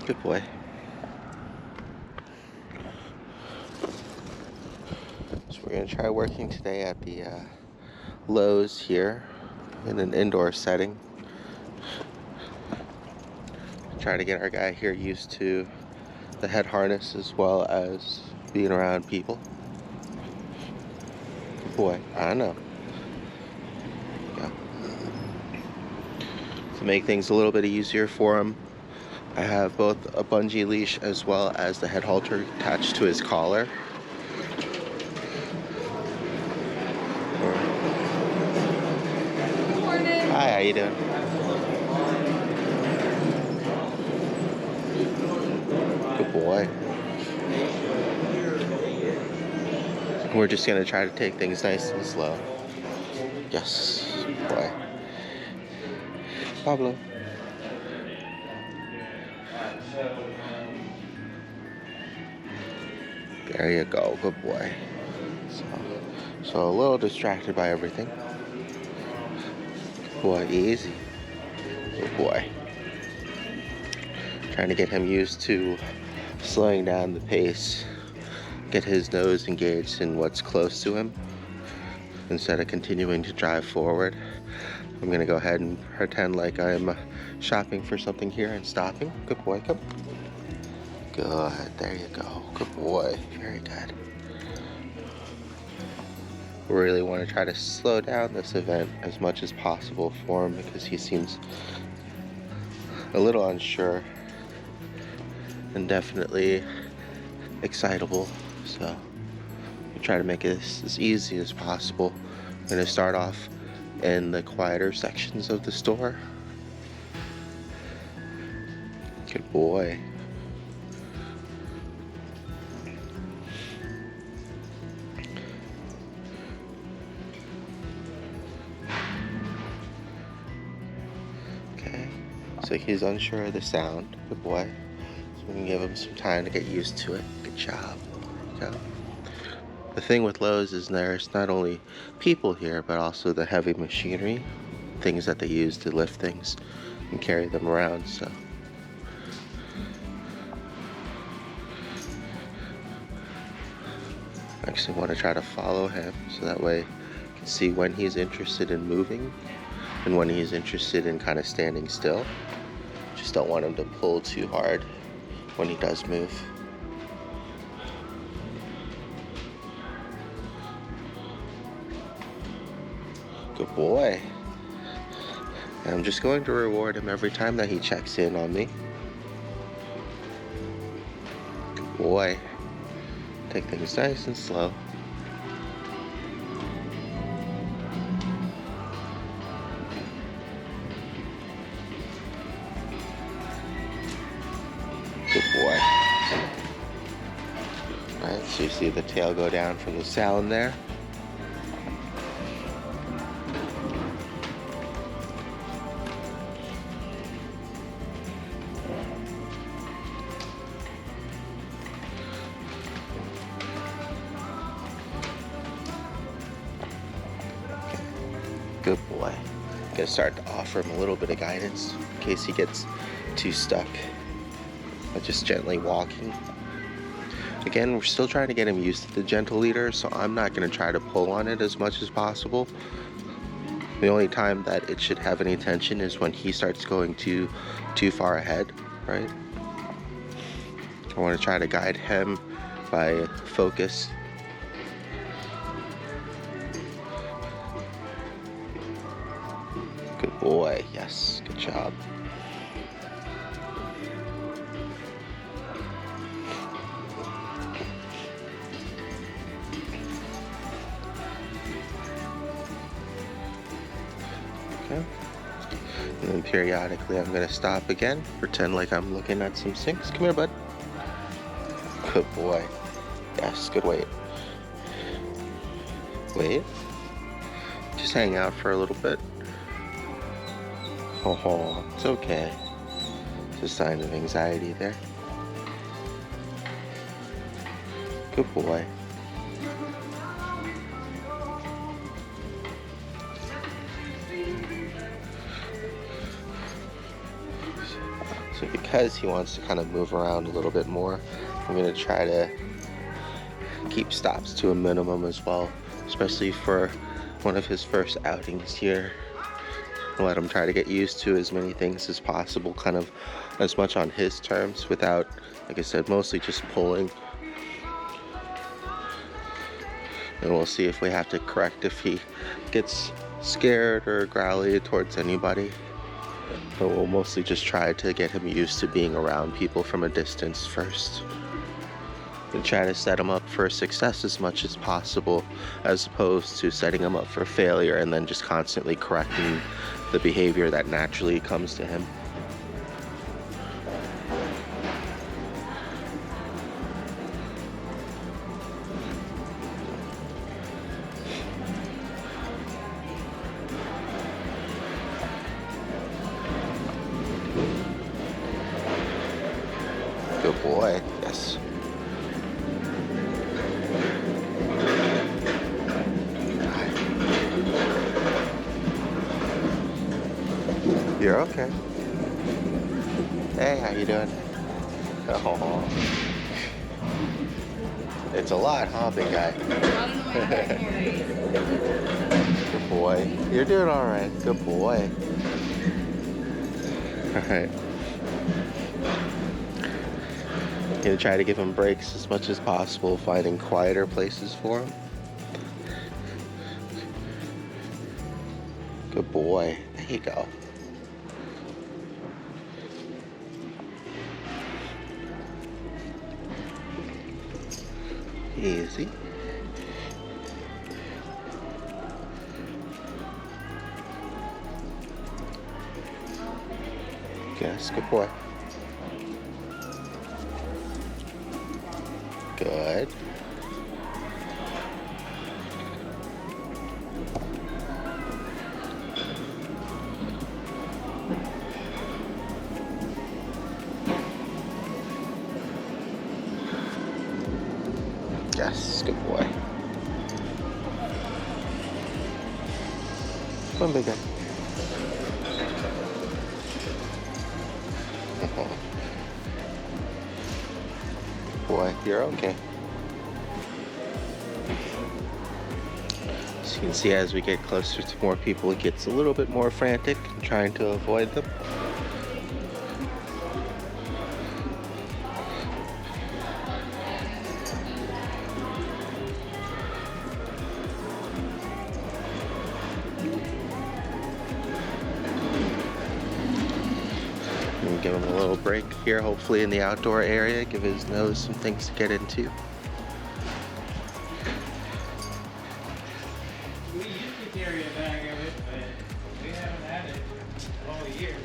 Good boy. So we're going to try working today at the Lowe's here in an indoor setting. Try to get our guy here used to the head harness as well as being around people. Good boy. I know. Yeah. To make things a little bit easier for him, I have both a bungee leash as well as the head halter attached to his collar. Good morning. Hi, how you doing? Good boy. We're just gonna try to take things nice and slow. Yes, boy. Pablo. There you go, good boy. So a little distracted by everything. Good boy, easy. Good boy. Trying to get him used to slowing down the pace. Get his nose engaged in what's close to him instead of continuing to drive forward. I'm gonna go ahead and pretend like I'm shopping for something here and stopping. Good boy, come. Good, there you go. Good boy, very good. We really want to try to slow down this event as much as possible for him because he seems a little unsure and definitely excitable. So we try to make it as easy as possible. I'm going to start off in the quieter sections of the store. Good boy. Okay, so he's unsure of the sound. Good boy. So we can give him some time to get used to it. Good job. Good job. The thing with Lowe's is there's not only people here, but also the heavy machinery, things that they use to lift things and carry them around, so. I actually want to try to follow him so that way I can see when he's interested in moving and when he's interested in kind of standing still. Just don't want him to pull too hard when he does move. Good boy. And I'm just going to reward him every time that he checks in on me. Good boy. Take things nice and slow. Good boy. Alright, so you see the tail go down from the sound there. Good boy. I'm gonna start to offer him a little bit of guidance in case he gets too stuck. But just gently walking. Again, we're still trying to get him used to the gentle leader, so I'm not gonna try to pull on it as much as possible. The only time that it should have any tension is when he starts going too far ahead, right? I want to try to guide him by focus. Good boy, yes, good job. Okay. And then periodically I'm gonna stop again, pretend like I'm looking at some sinks. Come here, bud. Good boy. Yes, good weight. Wait. Just hang out for a little bit. Oh, it's okay. Just signs of anxiety there. Good boy. So be because he wants to kind of move around a little bit more, I'm going to try to keep stops to a minimum as well, especially for one of his first outings here. Let him try to get used to as many things as possible, kind of as much on his terms without, like I said, mostly just pulling. And we'll see if we have to correct if he gets scared or growly towards anybody. But we'll mostly just try to get him used to being around people from a distance first. And try to set him up for success as much as possible, as opposed to setting him up for failure and then just constantly correcting the behavior that naturally comes to him. Good boy, yes. You're okay. Hey, how you doing? Oh. It's a lot, huh, big guy? Good boy. You're doing all right. Good boy. All right. Gonna try to give him breaks as much as possible, finding quieter places for him. Good boy. There you go. Easy. Yes, good boy. Good. Yes, good boy. Come on, big guy. Boy, you're okay. As you can see, as we get closer to more people, it gets a little bit more frantic, trying to avoid them. Give him a little break here, hopefully in the outdoor area, give his nose some things to get into. We used to carry a bag of it, but we haven't had it all year.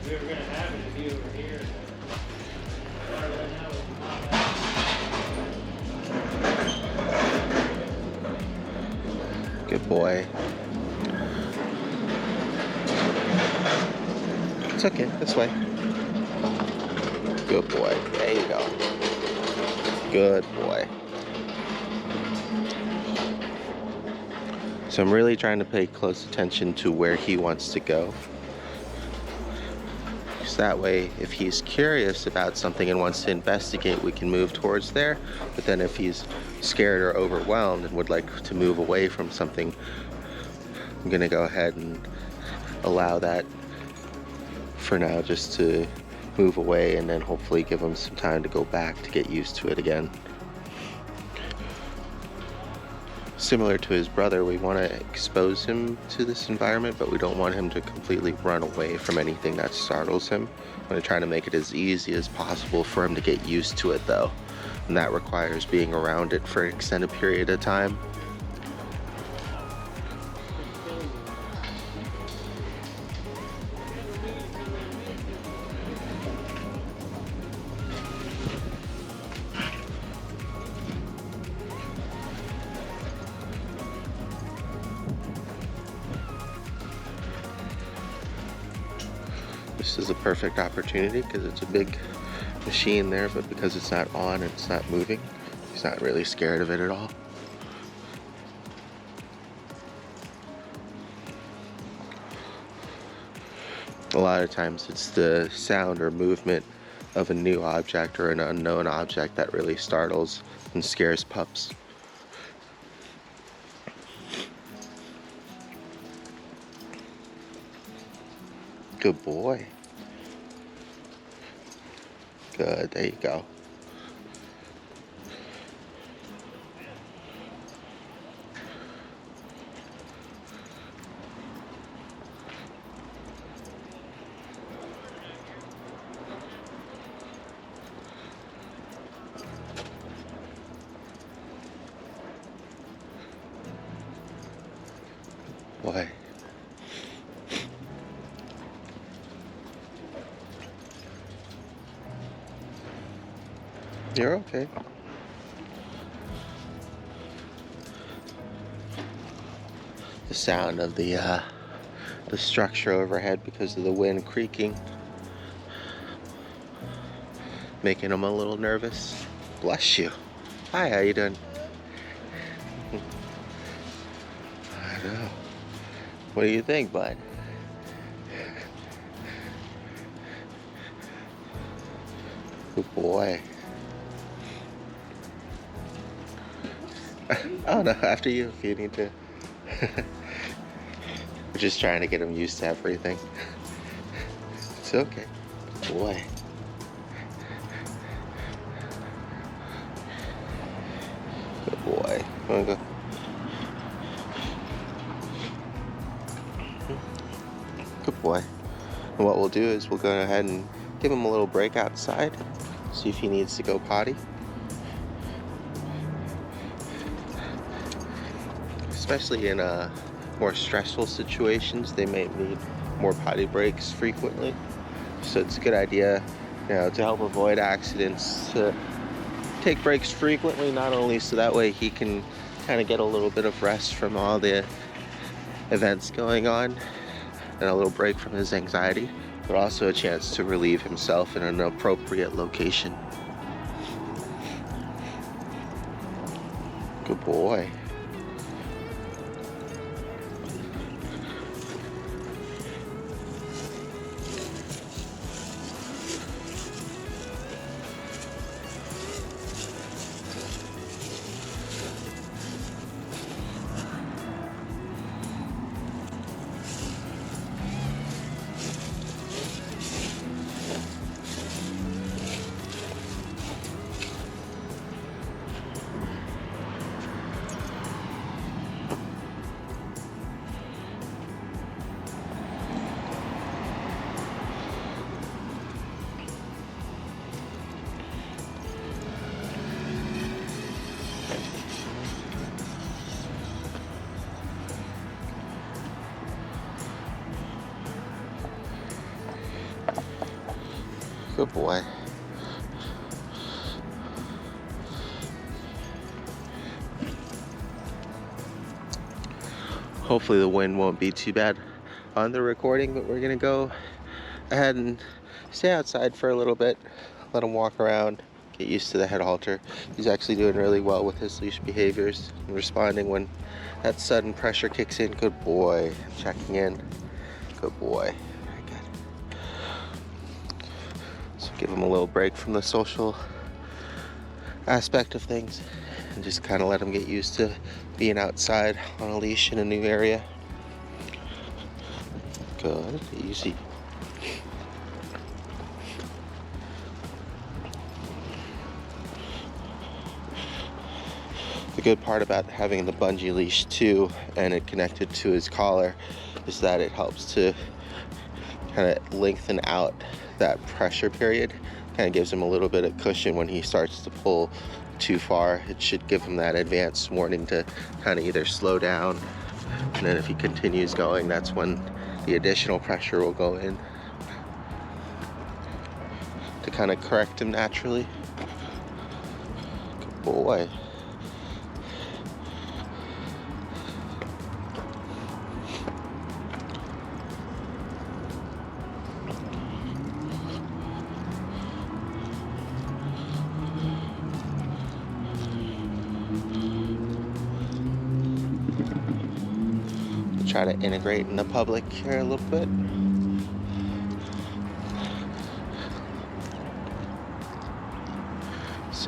We were going to have it if you were here. Good boy. It's okay, this way. Good boy. There you go. Good boy. So I'm really trying to pay close attention to where he wants to go. Because that way, if he's curious about something and wants to investigate, we can move towards there. But then if he's scared or overwhelmed and would like to move away from something, I'm gonna go ahead and allow that for now, just to move away, and then hopefully give him some time to go back to get used to it again. Similar to his brother, we want to expose him to this environment, but we don't want him to completely run away from anything that startles him. I'm going to try to make it as easy as possible for him to get used to it though, and that requires being around it for an extended period of time. This is a perfect opportunity because it's a big machine there, but because it's not on and it's not moving, he's not really scared of it at all. A lot of times it's the sound or movement of a new object or an unknown object that really startles and scares pups. Good boy. Good, there you go. Boy. You're okay. The sound of the structure overhead because of the wind creaking, making him a little nervous. Bless you. Hi, how you doing? I know. What do you think, bud? Good boy. Oh no, after you if you need to. We're just trying to get him used to everything. It's okay. Good boy. Good boy. Wanna go? Good boy. And what we'll do is we'll go ahead and give him a little break outside. See if he needs to go potty. Especially in more stressful situations, they might need more potty breaks frequently. So it's a good idea, to help avoid accidents, to take breaks frequently, not only so that way he can kind of get a little bit of rest from all the events going on and a little break from his anxiety, but also a chance to relieve himself in an appropriate location. Good boy. Good boy. Hopefully the wind won't be too bad on the recording, but we're gonna go ahead and stay outside for a little bit, let him walk around, get used to the head halter. He's actually doing really well with his leash behaviors and responding when that sudden pressure kicks in. Good boy. Checking in. Good boy. Very good. So give him a little break from the social aspect of things and just kind of let him get used to being outside on a leash in a new area. Good. Easy. The good part about having the bungee leash too, and it connected to his collar, is that it helps to kind of lengthen out that pressure period. Kind of gives him a little bit of cushion when he starts to pull too far. It should give him that advanced warning to kind of either slow down, and then if he continues going, that's when the additional pressure will go in to kind of correct him naturally. Good boy. Try to integrate in the public here a little bit.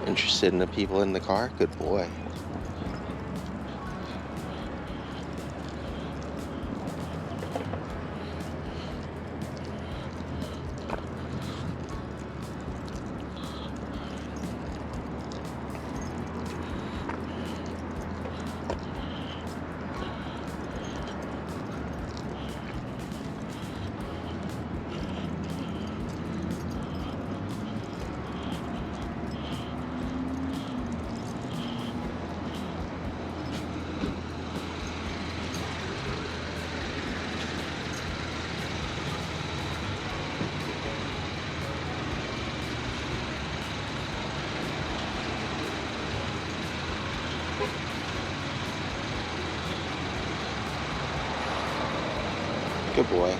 Interested in the people in the car? Good boy. Good boy.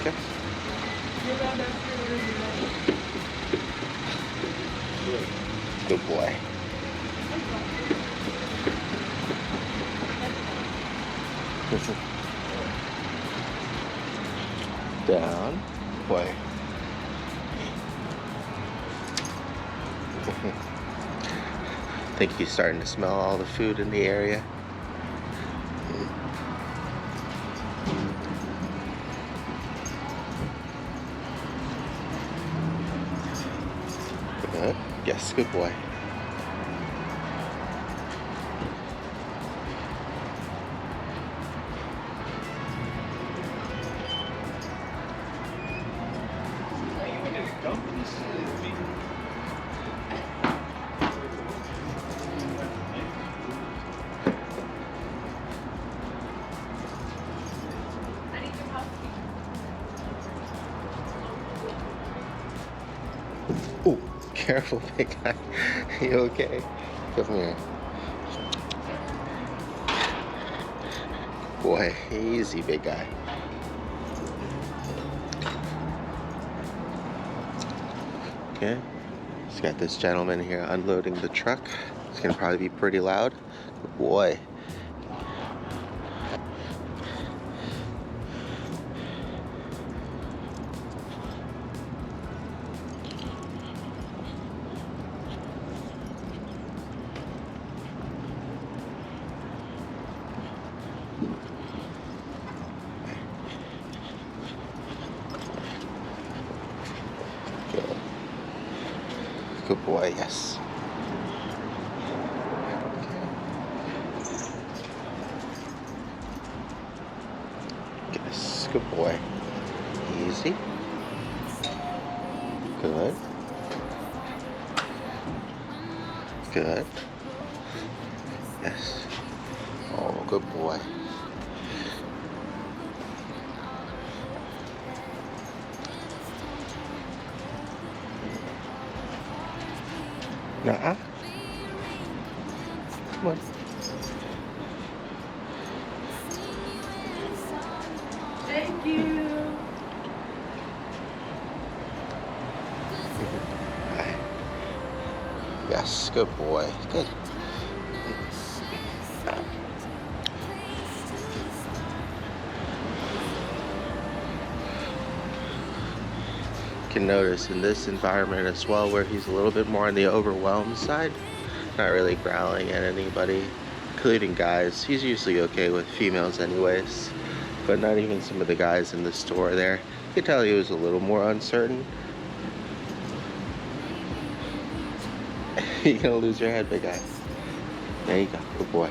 Okay. Good boy. Down. Boy. Think he's starting to smell all the food in the area. Good. Yes, good boy. Oh, careful, big guy. You okay? Come here. Boy, easy, big guy. Okay. Just got this gentleman here unloading the truck. It's gonna probably be pretty loud. Good boy. Good boy, yes. Yes, good boy. Easy. Good. Good. Yes. Oh, good boy. Nuh-uh. Come on. Thank you. Right. Yes, good boy. Good. You can notice in this environment as well where he's a little bit more on the overwhelmed side, not really growling at anybody, including guys. He's usually okay with females anyways, but not even some of the guys in the store there. You could tell he was a little more uncertain. You're gonna lose your head, big guy. There you go, good boy.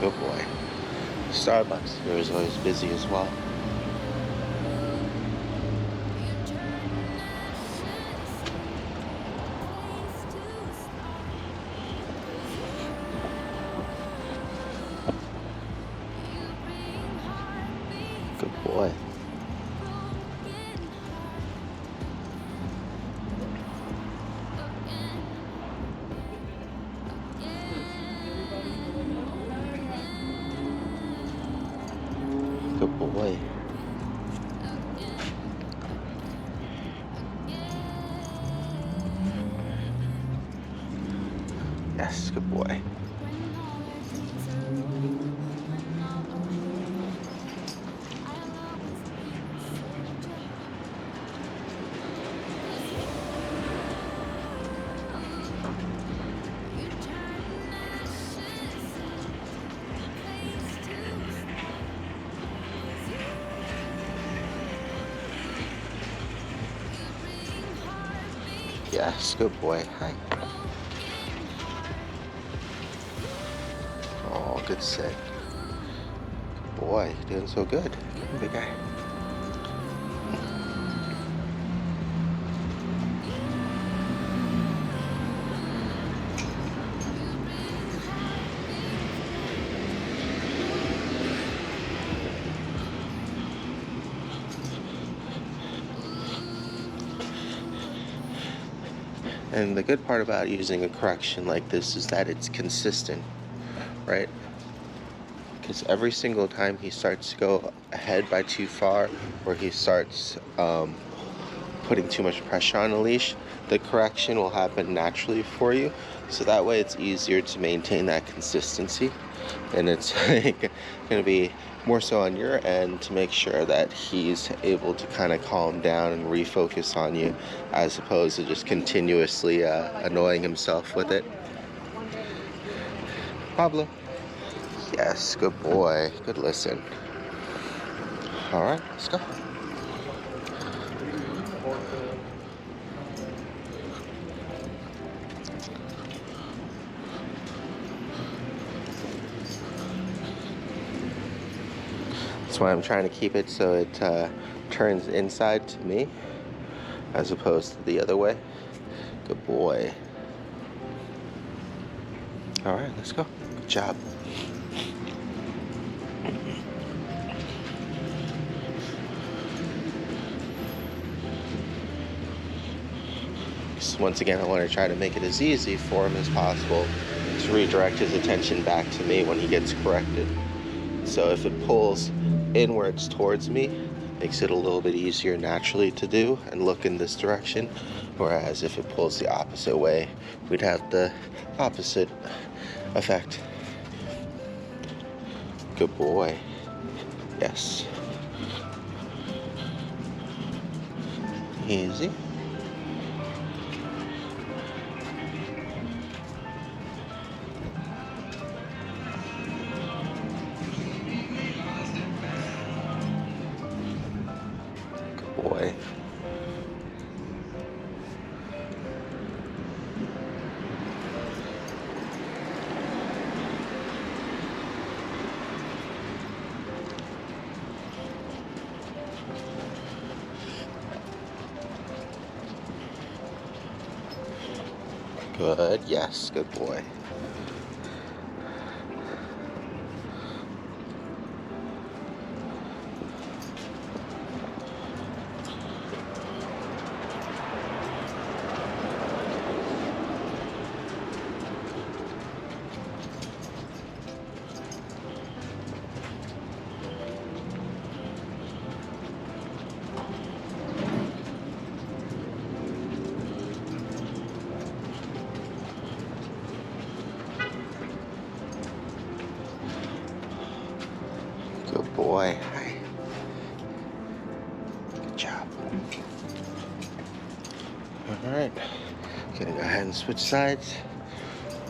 Good boy. Starbucks, there was always busy as well. Good boy. Good boy. Yes, good boy. Yes, good boy. Hi. Oh, good sit. Boy, doing so good. Come on, big guy. And the good part about using a correction like this is that it's consistent, right? Because every single time he starts to go ahead by too far, or he starts putting too much pressure on the leash, the correction will happen naturally for you. So that way it's easier to maintain that consistency. And it's going to be more so on your end to make sure that he's able to kind of calm down and refocus on you, as opposed to just continuously annoying himself with it. Pablo. Yes, good boy. Good listen. All right, let's go. That's why I'm trying to keep it so it turns inside to me as opposed to the other way. Good boy. All right, let's go. Good job. So once again, I want to try to make it as easy for him as possible to redirect his attention back to me when he gets corrected. So if it pulls inwards towards me, makes it a little bit easier naturally to do and look in this direction. Whereas if it pulls the opposite way, we'd have the opposite effect. Good boy. Yes. Easy. Good boy. Good. Yes, good boy. Good boy. Hi. Good job. All right. Gonna go ahead and switch sides.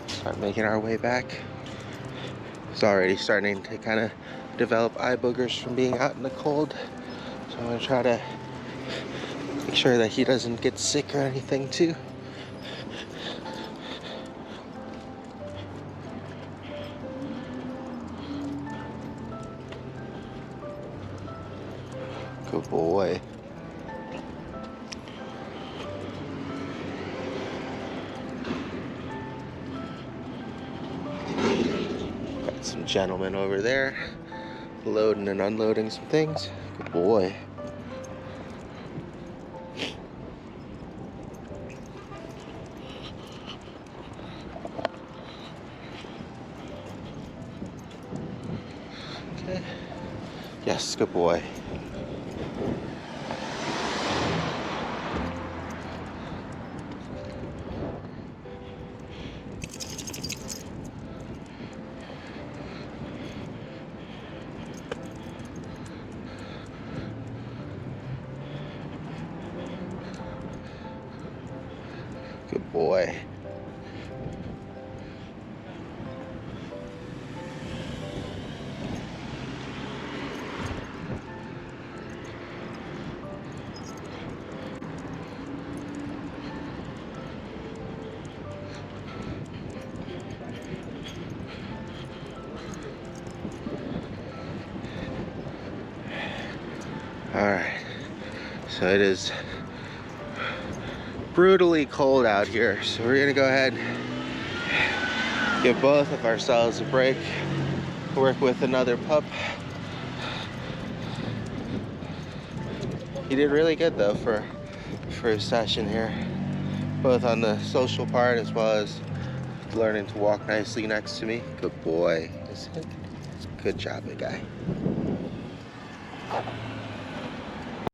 Start making our way back. It's already starting to kind of develop eye boogers from being out in the cold. So I'm gonna try to make sure that he doesn't get sick or anything too. Good boy. Got some gentlemen over there loading and unloading some things. Good boy. Okay. Yes, good boy. boy. Alright, so it is brutally cold out here, so we're gonna go ahead, give both of ourselves a break, work with another pup. He did really good though for his session here, both on the social part as well as learning to walk nicely next to me. Good boy. Good job, big guy.